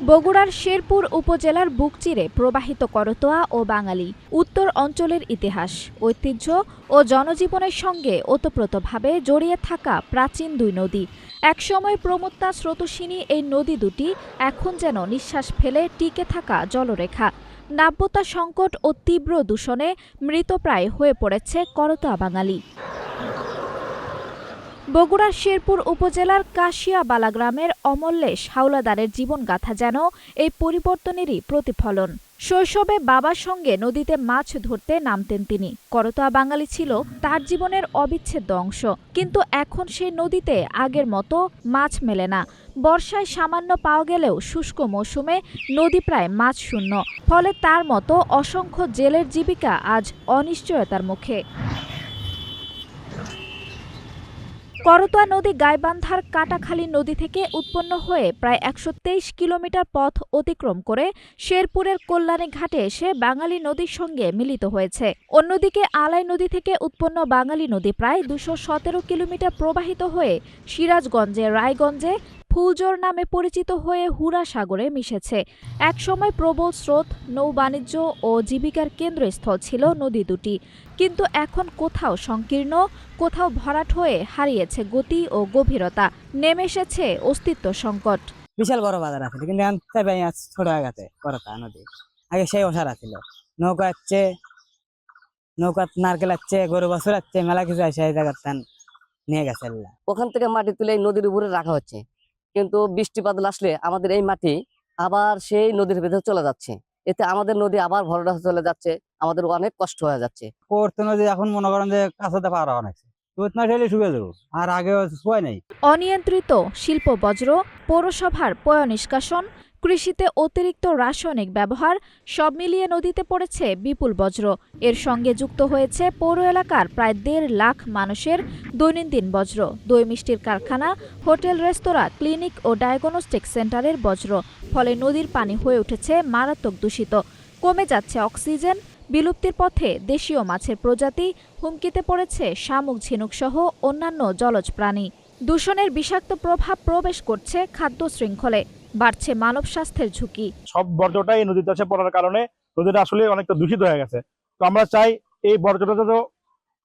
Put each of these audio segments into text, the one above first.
বগুড়ার শেরপুর উপজেলার বুক চিরে প্রবাহিত করতোয়া ও বাঙালি উত্তর অঞ্চলের ইতিহাস, ঐতিহ্য ও জনজীবনের সঙ্গে ওতপ্রোতভাবে জড়িয়ে থাকা প্রাচীন দুই নদী। একসময় প্রমত্তা স্রোতস্বিনী এই নদী দুটি এখন যেন নিঃশ্বাস ফেলে টিকে থাকা জলরেখা। নাব্যতা সংকট ও তীব্র দূষণে মৃতপ্রায় হয়ে পড়েছে করতোয়া বাঙালি। বগুড়ার শেরপুর উপজেলার কাশিয়াবালা গ্রামের অমল্লেশ হাওলাদারের জীবনগাথা যেন এই পরিবর্তনেরই প্রতিফলন। শৈশবে বাবার সঙ্গে নদীতে মাছ ধরতে নামতেন তিনি। করতোয়া বাঙালি ছিল তার জীবনের অবিচ্ছেদ্য অংশ। কিন্তু এখন সেই নদীতে আগের মতো মাছ মেলে না। বর্ষায় সামান্য পাওয়া গেলেও শুষ্ক মৌসুমে নদী প্রায় মাছ শূন্য। ফলে তার মতো অসংখ্য জেলের জীবিকা আজ অনিশ্চয়তার মুখে। করতোয়া নদী গাইবান্ধার কাটাখালী নদী থেকে উৎপন্ন হয়ে প্রায় ১২৩ কিলোমিটার পথ অতিক্রম করে শেরপুরের কল্যাণী ঘাটে এসে বাঙালি নদীর সঙ্গে মিলিত হয়েছে। অন্যদিকে আলাই নদী থেকে উৎপন্ন বাঙালি নদী প্রায় ২১৭ কিলোমিটার প্রবাহিত হয়ে সিরাজগঞ্জে রায়গঞ্জে ফুলজোর নামে পরিচিত হয়ে হুরা সাগরে মিশেছে। একসময় প্রবল স্রোত, নৌ-বাণিজ্য ও জীবিকার কেন্দ্রস্থল ছিল নদী দুটি। কিন্তু এখন কোথাও সংকীর্ণ, কোথাও ভরাট হয়ে হারিয়েছে গতি ও গভীরতা। নেমে এসেছে অস্তিত্ব সংকট। বিশাল বড় বাজার আছে, কিন্তু ছোট হয়ে গেছে করতা নদী। আগে সেই ওসারা ছিল, নৌকা আছে, নৌকা নারকেল আছে, গরু বাছুর আছে, মেলা কিছু আছে, এই জায়গাটা নিয়ে গেছে। ওখান থেকে মাটি তুলে এই নদীর উপরে রাখা হচ্ছে, কিন্তু বৃষ্টিপাত আসলে আমাদের এই মাটি আবার সেই নদীর ভেতরে চলে যাচ্ছে। এতে আমাদের নদী আবার ভরাট হয়ে চলে যাচ্ছে, আমাদের অনেক কষ্ট হয়ে যাচ্ছে। করতে নদী এখন মনে করেন যে কাছাতে পারা অনেক আর আগে নেই। অনিয়ন্ত্রিত শিল্প বজ্র, পৌরসভার পয় নিষ্কাশন, কৃষিতে অতিরিক্ত রাসায়নিক ব্যবহার সব মিলিয়ে নদীতে পড়েছে বিপুল বজ্র। এর সঙ্গে যুক্ত হয়েছে পৌর এলাকার প্রায় ১.৫ লাখ মানুষের দৈনন্দিন বজ্র, দই মিষ্টির কারখানা, হোটেল, রেস্তোরাঁ, ক্লিনিক ও ডায়াগনস্টিক সেন্টারের বজ্র। ফলে নদীর পানি হয়ে উঠেছে মারাত্মক দূষিত। কমে যাচ্ছে অক্সিজেন, বিলুপ্তির পথে দেশীয় মাছের প্রজাতি, হুমকিতে পড়েছে শামুক, ঝিনুক সহ অন্যান্য জলজ প্রাণী। দূষণের বিষাক্ত প্রভাব প্রবেশ করছে খাদ্য শৃঙ্খলে, বাড়ছে মানব স্বাস্থ্যের ঝুঁকি। সব বর্জ্যটাই নদীতে এসে পড়ার কারণে নদীটা আসলে অনেকটা দূষিত হয়ে গেছে। তো আমরা চাই এই বর্জ্যটা তো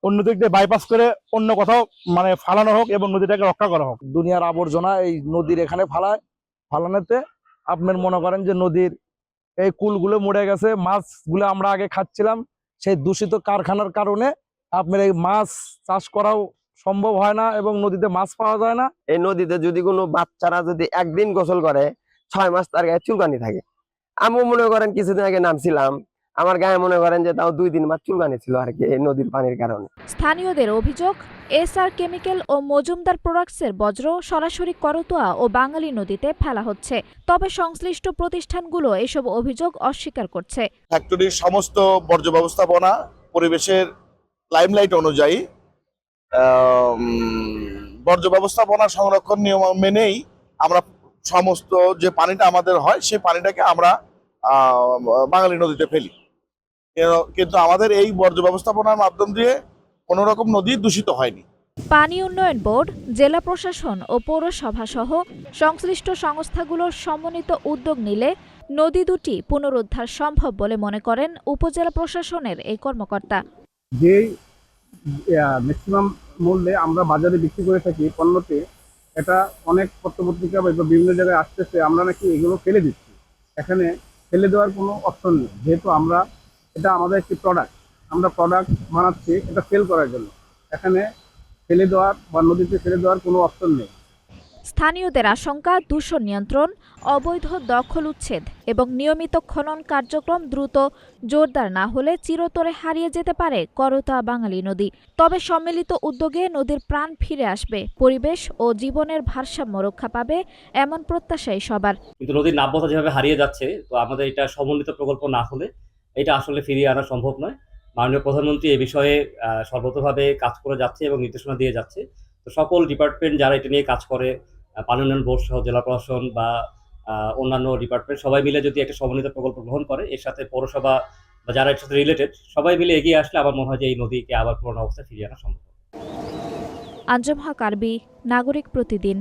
অন্য দিক দিয়ে বাইপাস করে অন্য কোথাও ফালানো হোক এবং নদীটাকে রক্ষা করা হোক। দুনিয়ার আবর্জনা এই নদীর এখানে ফালানোতে আপনার মনে করেন যে নদীর এই কুলগুলো মরে গেছে। মাছগুলো আমরা আগে খাচ্ছিলাম, সেই দূষিত কারখানার কারণে আপনার এই মাছ চাষ করাও সম্ভব হয় না এবং নদীতে মাছ পাওয়া যায় না। এই নদীতে যদি কোনো বাচ্চারা যদি একদিন গোসল করে ৬ মাস তার গায়ে চুলকানি থাকে। আমিও মনে করেন কিছুদিন আগে নামছিলাম, আমার গায়ে মনে করেন যে তাও ২ দিন মাস চুলকানি ছিল আর কি, এই নদীর পানির কারণে। স্থানীয়দের অভিযোগ, এসআর কেমিক্যাল ও মজুমদার প্রোডাক্টসের বজ্র সরাসরি করতোয়া ও বাঙালি নদীতে ফেলা হচ্ছে। তবে সংশ্লিষ্ট প্রতিষ্ঠানগুলো এসব অভিযোগ অস্বীকার করছে। ফ্যাক্টরির সমস্ত বর্জ্য ব্যবস্থাপনা পরিবেশের লাইমলাইট অনুযায়ী বর্জ্য ব্যবস্থাপনা সংরক্ষণ নিয়ম মেনেই আমরা সমস্ত যে পানিটা আমাদের হয় সেই পানিটাকে আমরা বাঙালি নদীতে ফেলি। কিন্তু আমাদের এই বর্জ্য ব্যবস্থাপনার মাধ্যম দিয়ে কোনো রকম নদী দূষিত হয়নি। পানি উন্নয়ন বোর্ড, জেলা প্রশাসন ও পৌরসভা সহ সংশ্লিষ্ট সংস্থাগুলোর সমন্বিত উদ্যোগ নিলে নদী দুটি পুনরুদ্ধার সম্ভব বলে মনে করেন উপজেলা প্রশাসনের এই কর্মকর্তা। যে ম্যাক্সিমাম মূল্যে আমরা বাজারে বিক্রি করে থাকি পণ্যতে, এটা অনেক পত্রপত্রিকা বা বিভিন্ন জায়গায় আসতেছে আমরা নাকি এগুলো ফেলে দিচ্ছি। এখানে ফেলে দেওয়ার কোনো অপশন নেই, যেহেতু এটা আমাদের একটি প্রোডাক্ট, আমরা প্রোডাক্ট বানাচ্ছি এটা সেল করার জন্য। এখানে ফেলে দেওয়ার বা নদীতে ফেলে দেওয়ার কোনো অপশন নেই। স্থানীয়দের আশঙ্কা, দূষণ নিয়ন্ত্রণ, অবৈধ দখল উচ্ছেদ এবং নিয়মিত খনন কার্যক্রম দ্রুত জোরদার না হলে চিরতরে হারিয়ে যেতে পারে করতোয়া বাঙালি নদী। তবে সম্মিলিত উদ্যোগে নদীর প্রাণ ফিরে আসবে, পরিবেশ ও জীবনের ভারসাম্য রক্ষা পাবে, এমন প্রত্যাশাই সবার। কিন্তু নদীর নাব্যতা যেভাবে হারিয়ে যাচ্ছে, তো আমাদের এটা সমন্বিত প্রকল্প না হলে এটা আসলে ফিরিয়ে আনা সম্ভব নয়। মাননীয় প্রধানমন্ত্রী এ বিষয়ে সর্বতভাবে কাজ করে যাচ্ছে এবং নির্দেশনা দিয়ে যাচ্ছে। তো সকল ডিপার্টমেন্ট যারা এটা নিয়ে কাজ করে, পানি উন্নয়ন বোর্ড সহ জেলা প্রশাসন বা অন্যান্য ডিপার্টমেন্ট সবাই মিলে যদি একটা সমন্বিত প্রকল্প গ্রহণ করে, এর সাথে পৌরসভা বা যারা এর সাথে রিলেটেড সবাই মিলে এগিয়ে আসলে আমার মনে হয় যে এই নদীকে আবার পুরোনো অবস্থায় ফিরিয়ে আনা সম্ভব। আঞ্জুম হক আরবি, নাগরিক প্রতিদিন।